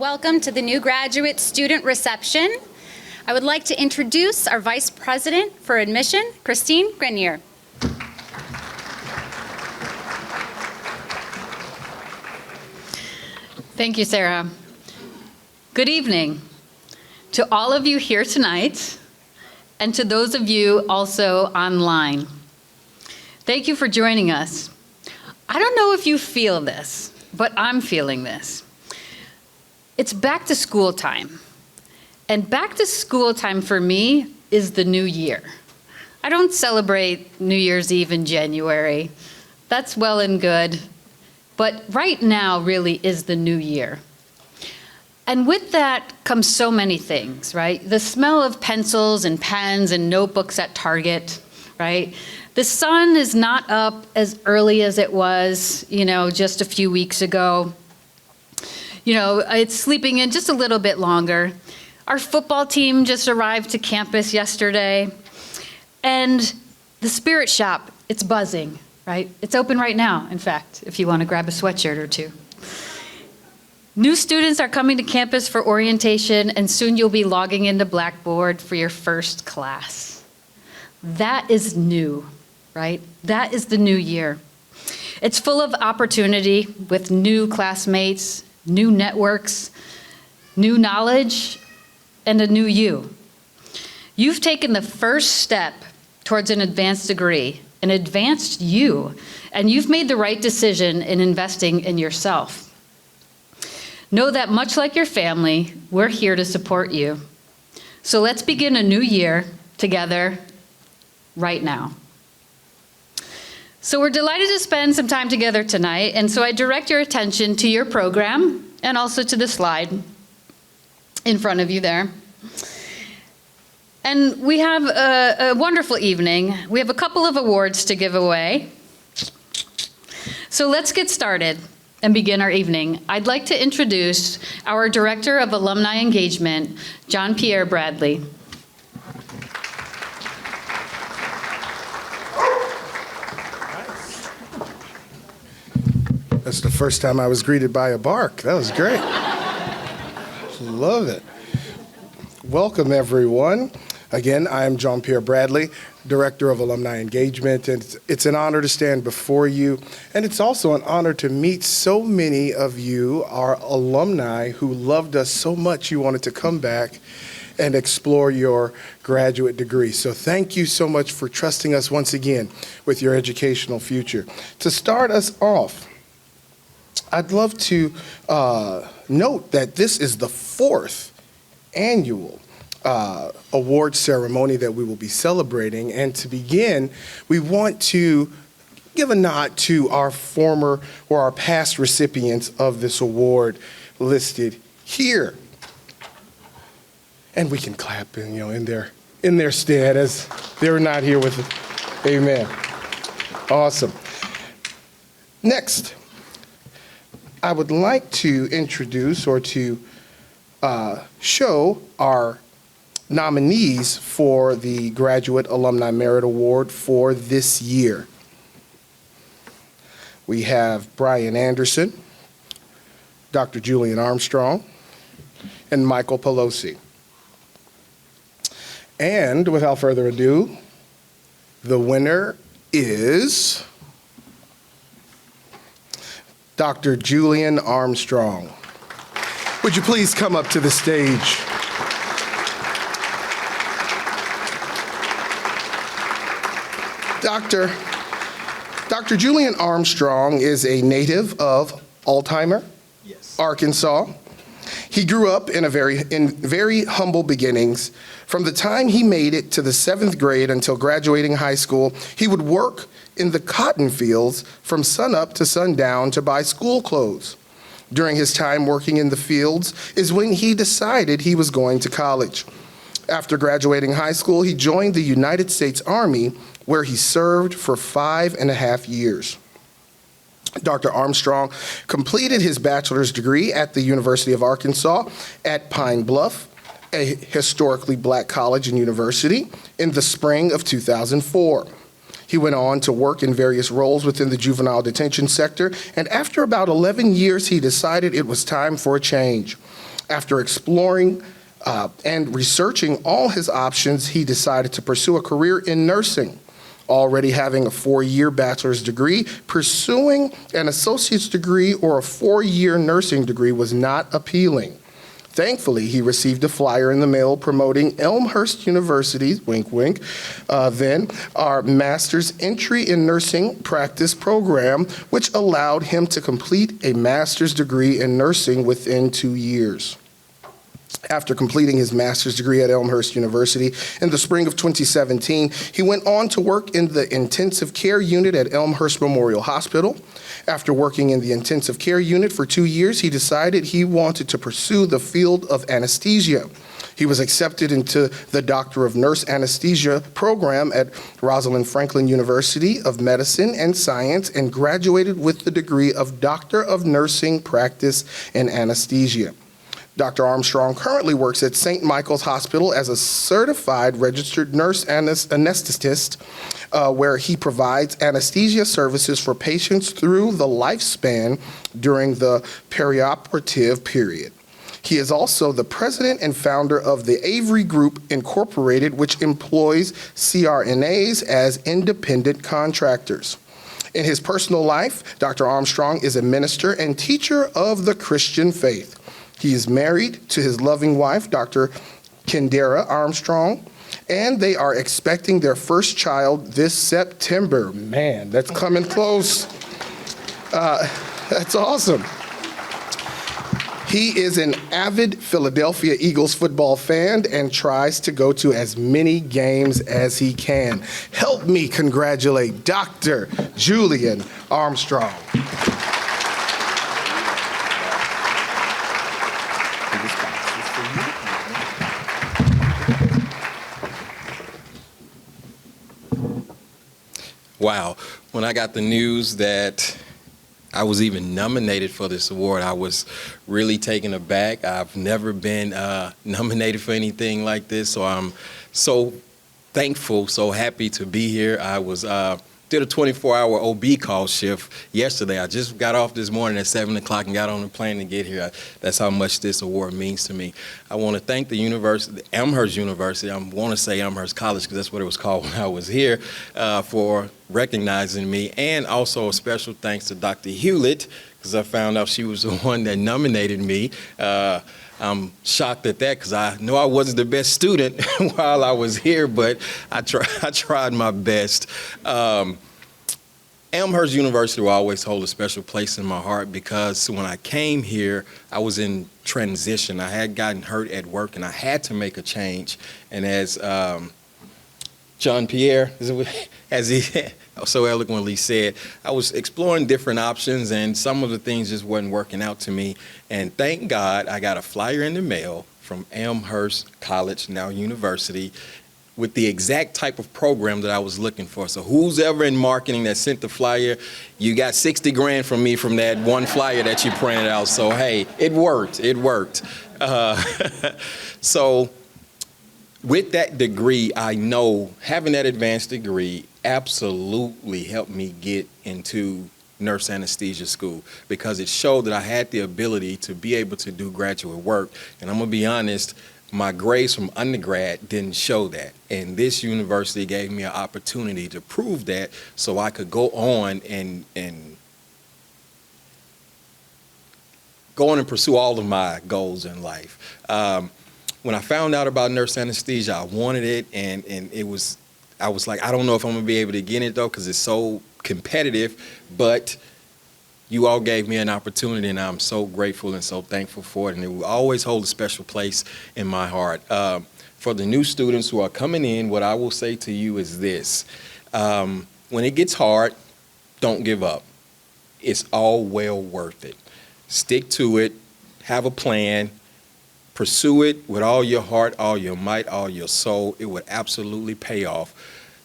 Welcome to the new graduate student reception. I would like to introduce our Vice President for Admission, Christine Grenier. Thank you, Sarah. Good evening to all of you here tonight and to those of you also online. Thank you for joining us. I don't know if you feel this, but I'm feeling this. It's back to school time. And back to school time for me is the new year. I don't celebrate New Year's Eve in January. That's well and good. But right now really is the new year. And with that comes so many things, right? The smell of pencils and pens and notebooks at Target, right? The sun is not up as early as it was, just a few weeks ago. It's sleeping in just a little bit longer. Our football team just arrived to campus yesterday. And the Spirit Shop, it's buzzing, right? It's open right now, in fact, if you want to grab a sweatshirt or two. New students are coming to campus for orientation, and soon you'll be logging into Blackboard for your first class. That is new, right? That is the new year. It's full of opportunity with new classmates, new networks, new knowledge, and a new you. You've taken the first step towards an advanced degree, an advanced you, and you've made the right decision in investing in yourself. Know that much like your family, we're here to support you. So let's begin a new year together right now. So we're delighted to spend some time together tonight, and so I direct your attention to your program and also to the slide in front of you there. And we have a wonderful evening. We have a couple of awards to give away. So let's get started and begin our evening. I'd like to introduce our Director of Alumni Engagement, John Pierre Bradley. That's the first time I was greeted by a bark. That was great. Love it. Welcome, everyone. Again, I am John Pierre Bradley, Director of Alumni Engagement, and it's an honor to stand before you, and it's also an honor to meet so many of you, our alumni, who loved us so much you wanted to come back and explore your graduate degree. So thank you so much for trusting us once again with your educational future. To start us off, I'd love to note that this is the 4th annual award ceremony that we will be celebrating. And to begin, we want to give a nod to our former or our past recipients of this award listed here. And we can clap in their stead as they're not here with us. Amen. Awesome. Next, I would like to introduce or to show our nominees for the Graduate Alumni Merit Award for this year. We have Brian Anderson, Dr. Julian Armstrong, and Michael Pelosi. And without further ado, the winner is Dr. Julian Armstrong. Would you please come up to the stage? Dr. Julian Armstrong is a native of Altheimer, Arkansas. He grew up in very humble beginnings. From the time he made it to the 7th grade until graduating high school, he would work in the cotton fields from sunup to sundown to buy school clothes. During his time working in the fields is when he decided he was going to college. After graduating high school, he joined the United States Army, where he served for 5.5 years. Dr. Armstrong completed his bachelor's degree at the University of Arkansas at Pine Bluff, a historically black college and university, in the spring of 2004. He went on to work in various roles within the juvenile detention sector, and after about 11 years, he decided it was time for a change. After exploring and researching all his options, he decided to pursue a career in nursing. Already having a 4-year bachelor's degree, pursuing an associate's degree or a 4-year nursing degree was not appealing. Thankfully, he received a flyer in the mail promoting Elmhurst University's, wink, wink, then our master's entry in nursing practice program, which allowed him to complete a master's degree in nursing within 2 years. After completing his master's degree at Elmhurst University in the spring of 2017, he went on to work in the intensive care unit at Elmhurst Memorial Hospital. After working in the intensive care unit for 2 years, he decided he wanted to pursue the field of anesthesia. He was accepted into the Doctor of Nurse Anesthesia program at Rosalind Franklin University of Medicine and Science and graduated with the degree of Doctor of Nursing Practice in Anesthesia. Dr. Armstrong currently works at St. Michael's Hospital as a certified registered nurse anesthetist, where he provides anesthesia services for patients through the lifespan during the perioperative period. He is also the president and founder of the Avery Group Incorporated, which employs CRNAs as independent contractors. In his personal life, Dr. Armstrong is a minister and teacher of the Christian faith. He is married to his loving wife, Dr. Kendera Armstrong, and they are expecting their first child this September. Man, that's coming close. That's awesome. He is an avid Philadelphia Eagles football fan and tries to go to as many games as he can. Help me congratulate Dr. Julian Armstrong. Wow. When I got the news that I was even nominated for this award, I was really taken aback. I've never been nominated for anything like this, so I'm so thankful, so happy to be here. I was did a 24-hour OB call shift yesterday. I just got off this morning at 7 o'clock and got on the plane to get here. That's how much this award means to me. I want to thank the university, Elmhurst University, I want to say Elmhurst College because that's what it was called when I was here, for recognizing me, and also a special thanks to Dr. Hewlett, because I found out she was the one that nominated me. I'm shocked at that because I know I wasn't the best student while I was here, but I tried my best. Elmhurst University will always hold a special place in my heart because when I came here, I was in transition. I had gotten hurt at work and I had to make a change. And as John Pierre, as he so eloquently said, I was exploring different options and some of the things just wasn't working out to me. And thank God I got a flyer in the mail from Elmhurst College, now University, with the exact type of program that I was looking for. So who's ever in marketing that sent the flyer, you got 60 grand from me from that one flyer that you printed out. So hey, it worked, it worked. So with that degree, I know having that advanced degree absolutely helped me get into nurse anesthesia school because it showed that I had the ability to be able to do graduate work. And I'm gonna be honest, my grades from undergrad didn't show that. And this university gave me an opportunity to prove that so I could go on and pursue all of my goals in life. When I found out about nurse anesthesia, I wanted it, and I was like, I don't know if I'm gonna be able to get it though, because it's so competitive, but you all gave me an opportunity, and I'm so grateful and so thankful for it, and it will always hold a special place in my heart. For the new students who are coming in, what I will say to you is this. When it gets hard, don't give up. It's all well worth it. Stick to it, have a plan, pursue it with all your heart, all your might, all your soul. It would absolutely pay off.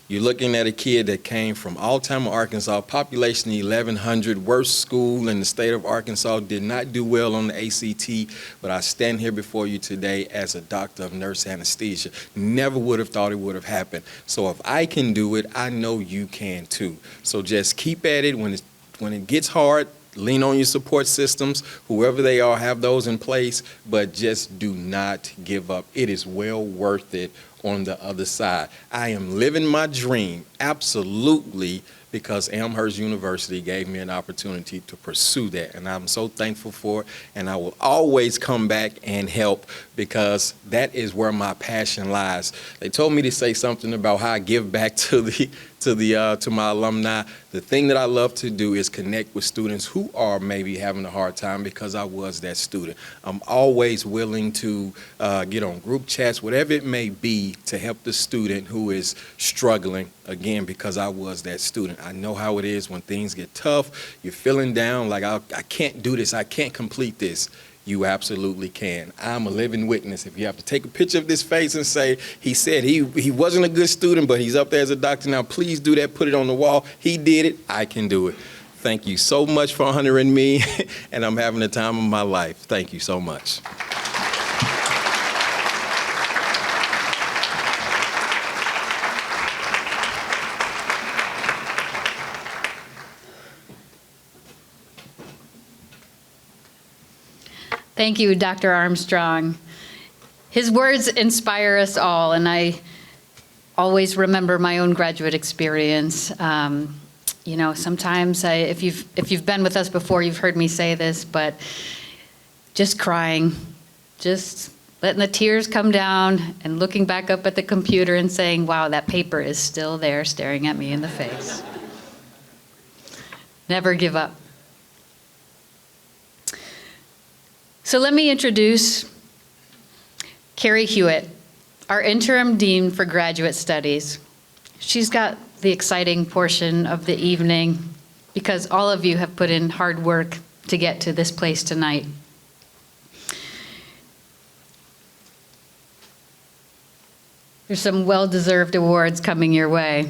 You're looking at a kid that came from Altamont, Arkansas, population 1,100, worst school in the state of Arkansas, did not do well on the ACT, but I stand here before you today as a doctor of nurse anesthesia. Never would have thought it would have happened. So if I can do it, I know you can too. So just keep at it. When it gets hard, lean on your support systems. Whoever they are, have those in place, but just do not give up. It is well worth it on the other side. I am living my dream, absolutely, because Elmhurst University gave me an opportunity to pursue that, and I'm so thankful for it, and I will always come back and help because that is where my passion lies. They told me to say something about how I give back to my alumni. The thing that I love to do is connect with students who are maybe having a hard time because I was that student. I'm always willing to get on group chats, whatever it may be, to help the student who is struggling, again, because I was that student. I know how it is when things get tough, you're feeling down, like I can't do this, I can't complete this. You absolutely can. I'm a living witness. If you have to take a picture of this face and say, he said he wasn't a good student, but he's up there as a doctor now, please do that, put it on the wall. He did it, I can do it. Thank you so much for honoring me, and I'm having the time of my life. Thank you so much. Thank you, Dr. Armstrong. His words inspire us all, and I always remember my own graduate experience. You know, sometimes if you've been with us before, you've heard me say this, but just crying, just letting the tears come down and looking back up at the computer and saying, wow, that paper is still there staring at me in the face. Never give up. So let me introduce Carrie Hewitt, our interim dean for graduate studies. She's got the exciting portion of the evening because all of you have put in hard work to get to this place tonight. There's some well-deserved awards coming your way.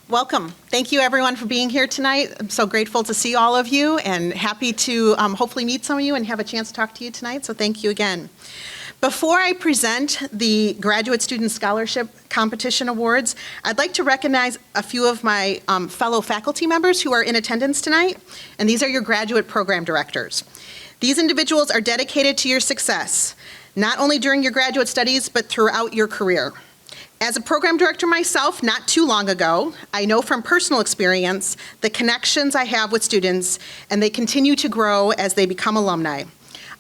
Welcome. Thank you everyone for being here tonight. I'm so grateful to see all of you and happy to hopefully meet some of you and have a chance to talk to you tonight, so thank you again. Before I present the Graduate Student Scholarship Competition Awards, I'd like to recognize a few of my fellow faculty members who are in attendance tonight, and these are your graduate program directors. These individuals are dedicated to your success, not only during your graduate studies, but throughout your career. As a program director myself, not too long ago, I know from personal experience the connections I have with students, and they continue to grow as they become alumni.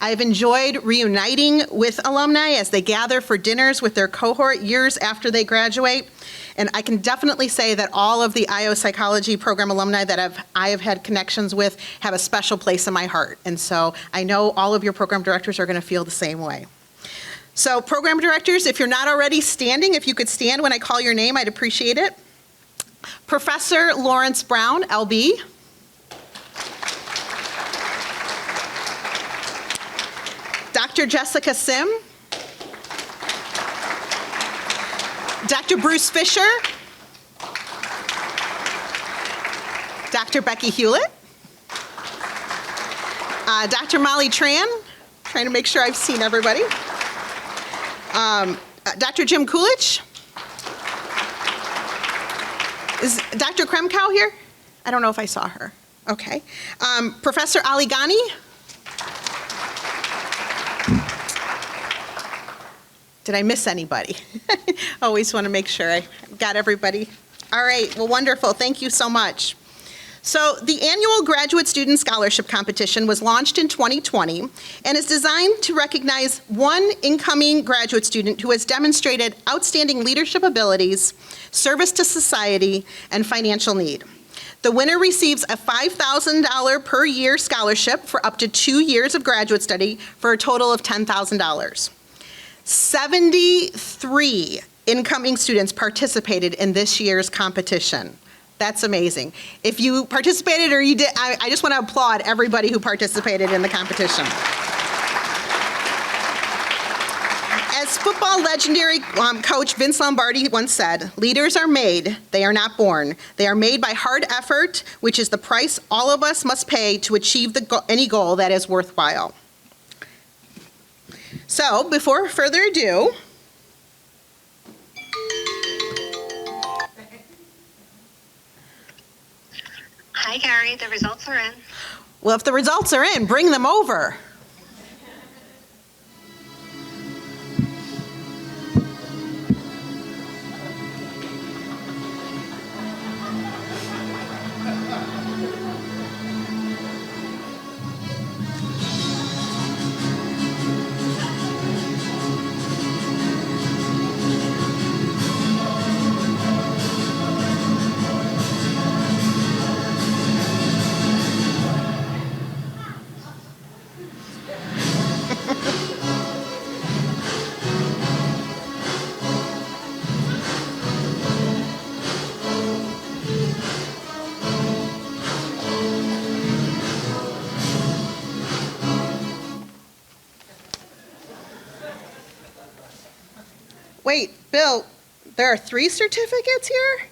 I've enjoyed reuniting with alumni as they gather for dinners with their cohort years after they graduate, and I can definitely say that all of the IO Psychology Program alumni that I have had connections with have a special place in my heart, and so I know all of your program directors are going to feel the same way. So program directors, if you're not already standing, if you could stand when I call your name, I'd appreciate it. Professor Lawrence Brown, LB. Dr. Jessica Sim. Dr. Bruce Fisher. Dr. Becky Hewlett. Dr. Molly Tran. Trying to make sure I've seen everybody. Dr. Jim Coolidge? Is Dr. Kremkow here? I don't know if I saw her. Okay. Professor Ali Ghani? Did I miss anybody? Always want to make sure I got everybody. All right, well, wonderful. Thank you so much. So the annual Graduate Student Scholarship Competition was launched in 2020 and is designed to recognize one incoming graduate student who has demonstrated outstanding leadership abilities, service to society, and financial need. The winner receives a $5,000 per year scholarship for up to 2 years of graduate study for a total of $10,000. 73 incoming students participated in this year's competition. That's amazing. If you participated or you did, I just want to applaud everybody who participated in the competition. As football legendary coach Vince Lombardi once said, leaders are made, they are not born. They are made by hard effort, which is the price all of us must pay to achieve any goal that is worthwhile. So, before further ado, Hi, Gary. The results are in. well, if the results are in, bring them over. Wait, Bill, there are 3 certificates here?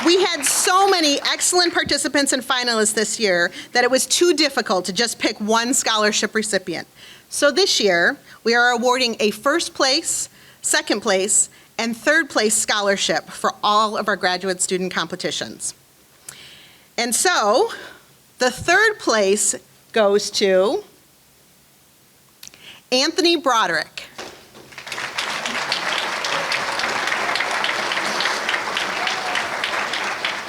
We had so many excellent participants and finalists this year that it was too difficult to just pick one scholarship recipient. So this year, we are awarding a first place, second place, and third place scholarship for all of our graduate student competitions. And so, the third place goes to Anthony Broderick.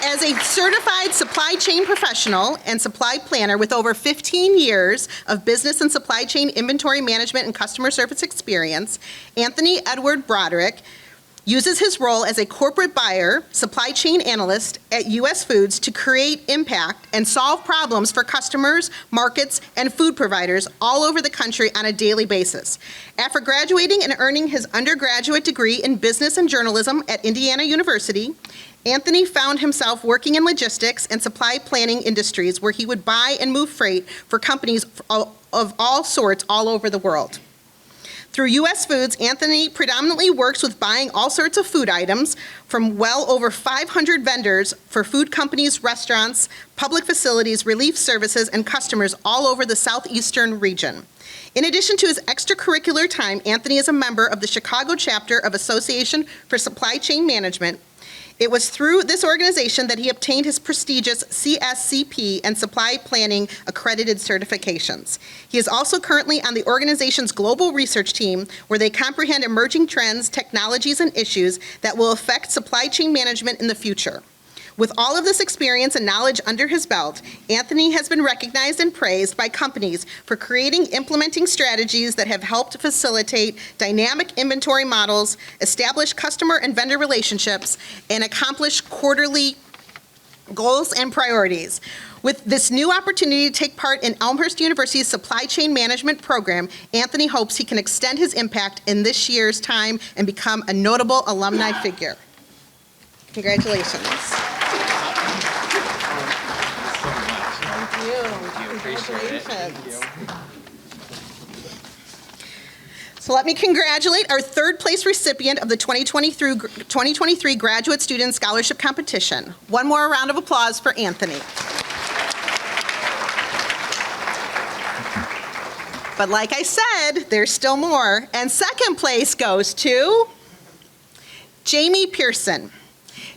As a certified supply chain professional and supply planner with over 15 years of business and supply chain inventory management and customer service experience, Anthony Edward Broderick uses his role as a corporate buyer, supply chain analyst at U.S. Foods to create impact and solve problems for customers, markets, and food providers all over the country on a daily basis. After graduating and earning his undergraduate degree in business and journalism at Indiana University, Anthony found himself working in logistics and supply planning industries where he would buy and move freight for companies of all sorts all over the world. Through U.S. Foods, Anthony predominantly works with buying all sorts of food items from well over 500 vendors for food companies, restaurants, public facilities, relief services, and customers all over the southeastern region. In addition to his extracurricular time, Anthony is a member of the Chicago chapter of Association for Supply Chain Management. It was through this organization that he obtained his prestigious CSCP and supply planning accredited certifications. He is also currently on the organization's global research team, where they comprehend emerging trends, technologies, and issues that will affect supply chain management in the future. With all of this experience and knowledge under his belt, Anthony has been recognized and praised by companies for creating, implementing strategies that have helped facilitate dynamic inventory models, establish customer and vendor relationships, and accomplish quarterly goals and priorities. With this new opportunity to take part in Elmhurst University's supply chain management program, Anthony hopes he can extend his impact in this year's time and become a notable alumni figure. Congratulations. Congratulations. So let me congratulate our third place recipient of the 2023 Graduate Student Scholarship Competition. One more round of applause for Anthony. But like I said, there's still more. And second place goes to Jamie Pearson.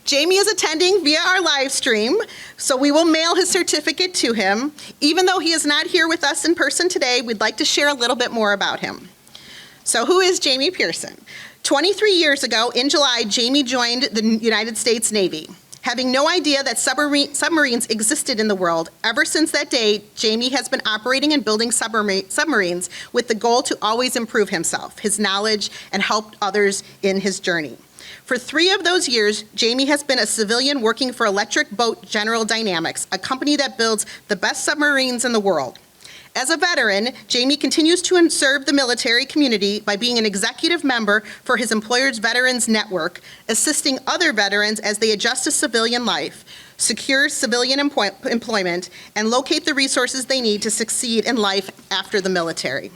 Jamie is attending via our live stream, so we will mail his certificate to him. Even though he is not here with us in person today, we'd like to share a little bit more about him. So who is Jamie Pearson? 23 years ago, in July, Jamie joined the United States Navy. Having no idea that submarines existed in the world, ever since that day, Jamie has been operating and building submarines with the goal to always improve himself, his knowledge, and help others in his journey. For 3 of those years, Jamie has been a civilian working for Electric Boat General Dynamics, a company that builds the best submarines in the world. As a veteran, Jamie continues to serve the military community by being an executive member for his employer's Veterans Network, assisting other veterans as they adjust to civilian life, secure civilian employment, and locate the resources they need to succeed in life after the military.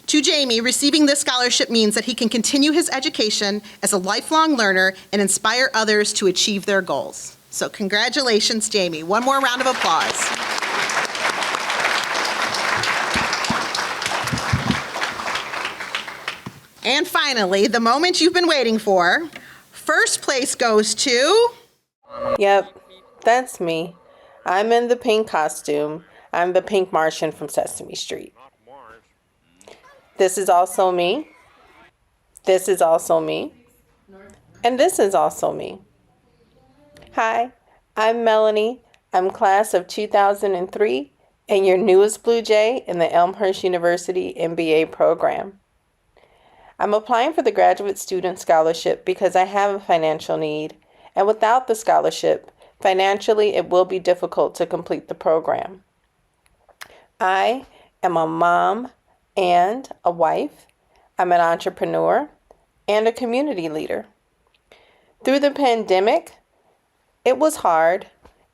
To Jamie, receiving this scholarship means that he can continue his education as a lifelong learner and inspire others to achieve their goals. So congratulations, Jamie. One more round of applause. And finally, the moment you've been waiting for, first place goes to... Yep, that's me. I'm in the pink costume. I'm the pink Martian from Sesame Street. This is also me. This is also me. And this is also me. Hi, I'm Melanie. I'm class of 2003 and your newest Blue Jay in the Elmhurst University MBA program. I'm applying for the Graduate Student Scholarship because I have a financial need, and without the scholarship, financially it will be difficult to complete the program. I am a mom and a wife. I'm an entrepreneur and a community leader. Through the pandemic, it was hard.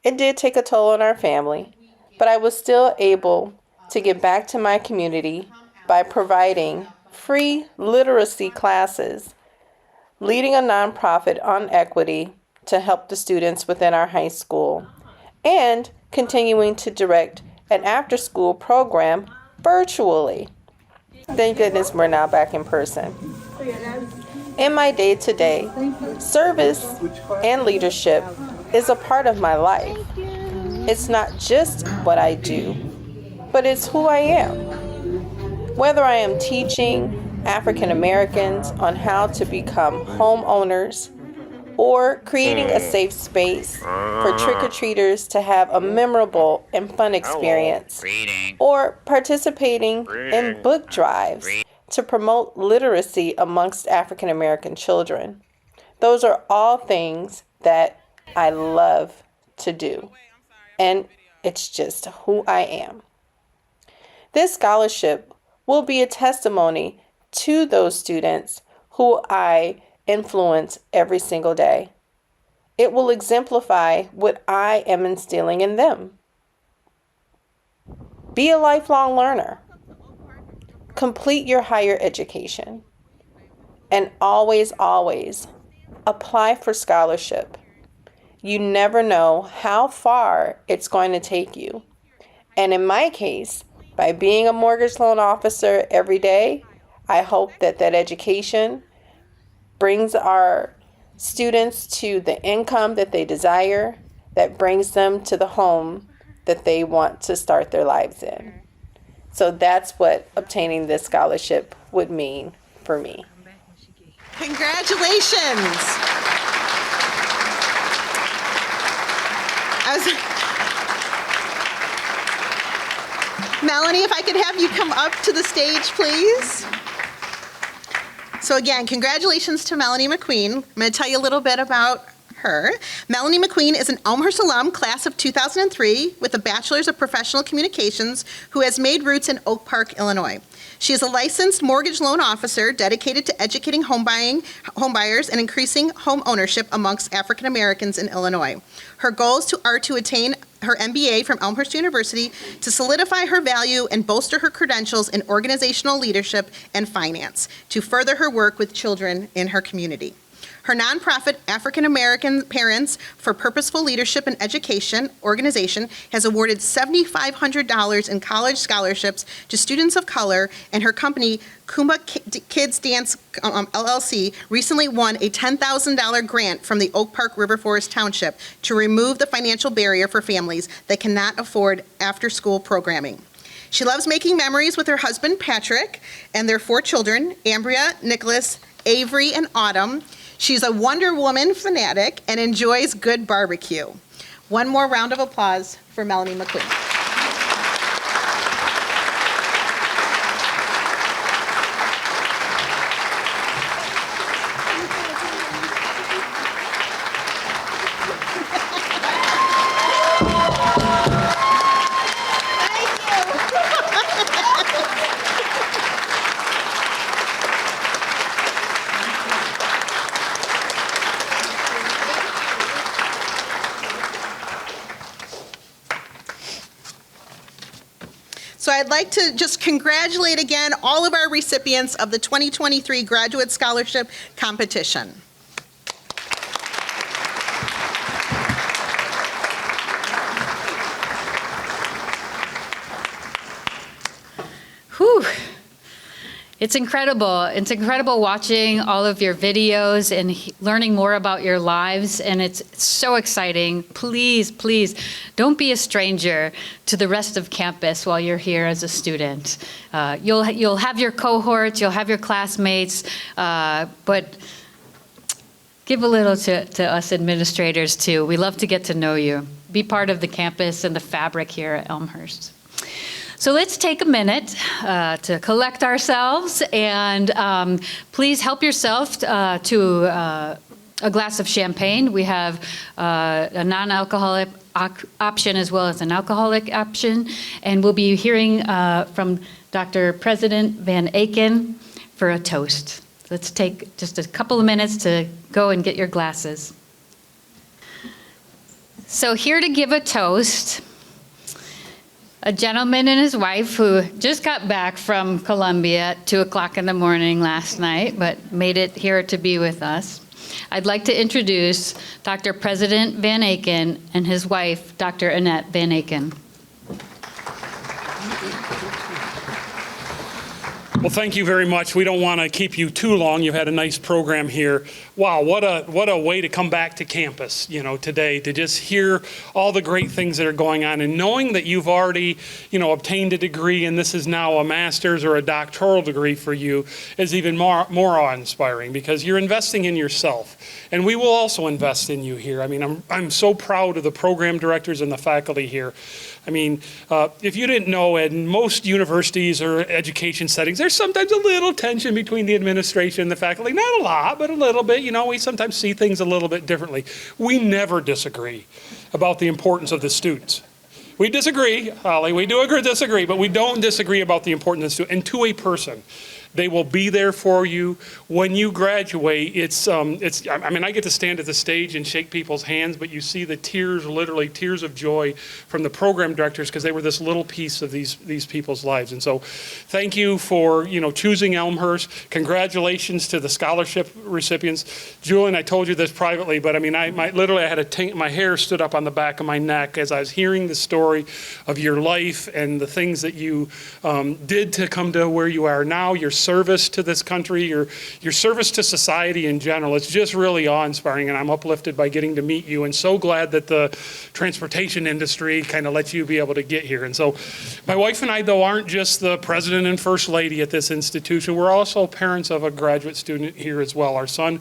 It did take a toll on our family, but I was still able to give back to my community by providing free literacy classes, leading a nonprofit on equity to help the students within our high school, and continuing to direct an after-school program virtually. Thank goodness we're now back in person. In my day-to-day, service and leadership is a part of my life. It's not just what I do, but it's who I am. Whether I am teaching African Americans on how to become homeowners, or creating a safe space for trick-or-treaters to have a memorable and fun experience, or participating in book drives to promote literacy amongst African American children. Those are all things that I love to do, and it's just who I am. This scholarship will be a testimony to those students who I influence every single day. It will exemplify what I am instilling in them. Be a lifelong learner. Complete your higher education. And always, always apply for scholarship. You never know how far it's going to take you. And in my case, by being a mortgage loan officer every day, I hope that education brings our students to the income that they desire, that brings them to the home that they want to start their lives in. So that's what obtaining this scholarship would mean for me. Congratulations. Melanie, if I could have you come up to the stage, please. So again, congratulations to Melanie McQueen. I'm going to tell you a little bit about her. Melanie McQueen is an Elmhurst alum, class of 2003, with a Bachelor's of Professional Communications, who has made roots in Oak Park, Illinois. She is a licensed mortgage loan officer dedicated to educating homebuyers and increasing home ownership amongst African Americans in Illinois. Her goals are to attain her MBA from Elmhurst University, to solidify her value and bolster her credentials in organizational leadership and finance, to further her work with children in her community. Her nonprofit, African American Parents for Purposeful Leadership and Education organization has awarded $7,500 in college scholarships to students of color, and her company, Kumba Kids Dance LLC, recently won a $10,000 grant from the Oak Park River Forest Township to remove the financial barrier for families that cannot afford after-school programming. She loves making memories with her husband, Patrick, and their 4 children, Ambria, Nicholas, Avery, and Autumn. She's a Wonder Woman fanatic and enjoys good barbecue. One more round of applause for Melanie McQueen. I'd like to just congratulate again all of our recipients of the 2023 Graduate Scholarship Competition. Whew. It's incredible. It's incredible watching all of your videos and learning more about your lives, and it's so exciting. Please, please, don't be a stranger to the rest of campus while you're here as a student. You'll have your cohorts, you'll have your classmates, but give a little to us administrators too. We love to get to know you. Be part of the campus and the fabric here at Elmhurst. So let's take a minute to collect ourselves, and please help yourself to a glass of champagne. We have a non-alcoholic option as well as an alcoholic option, and we'll be hearing from Dr. President Van Aken for a toast. Let's take just a couple of minutes to go and get your glasses. So here to give a toast, a gentleman and his wife who just got back from Colombia at 2 o'clock in the morning last night, but made it here to be with us. I'd like to introduce Dr. President Van Aken and his wife, Dr. Annette Van Aken. Well, thank you very much. We don't want to keep you too long. You've had a nice program here. Wow, what a way to come back to campus, today, to just hear all the great things that are going on, and knowing that you've already, obtained a degree and this is now a master's or a doctoral degree for you is even more awe-inspiring, because you're investing in yourself. And we will also invest in you here. I mean, I'm so proud of the program directors and the faculty here. I mean, if you didn't know, in most universities or education settings, there's sometimes a little tension between the administration and the faculty. Not a lot, but a little bit. We sometimes see things a little bit differently. We never disagree about the importance of the students. We disagree, Holly, we do disagree, but we don't disagree about the importance of the student. And to a person, they will be there for you when you graduate. I get to stand at the stage and shake people's hands, but you see the tears, literally tears of joy from the program directors, because they were this little piece of these people's lives. And so thank you for, choosing Elmhurst. Congratulations to the scholarship recipients. Julian, I told you this privately, but I had my hair stood up on the back of my neck as I was hearing the story of your life and the things that you did to come to where you are now, your service to this country, your service to society in general. It's just really awe-inspiring, and I'm uplifted by getting to meet you, and so glad that the transportation industry kind of lets you be able to get here. And so my wife and I, though, aren't just the president and first lady at this institution. We're also parents of a graduate student here as well. Our son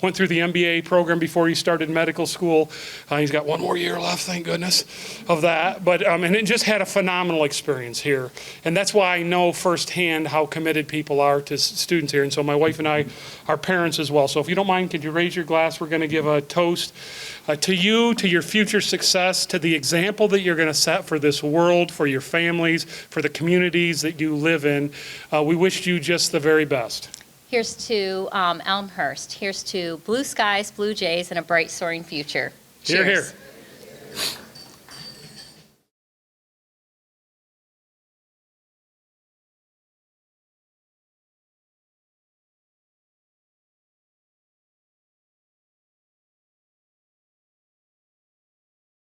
went through the MBA program before he started medical school. He's got one more year left, thank goodness, of that. But and it just had a phenomenal experience here. And that's why I know firsthand how committed people are to students here. And so my wife and I are parents as well. So if you don't mind, could you raise your glass? We're going to give a toast to you, to your future success, to the example that you're going to set for this world, for your families, for the communities that you live in. We wish you just the very best. Here's to Elmhurst. Here's to blue skies, blue jays, and a bright soaring future. Cheers. Cheers. Here.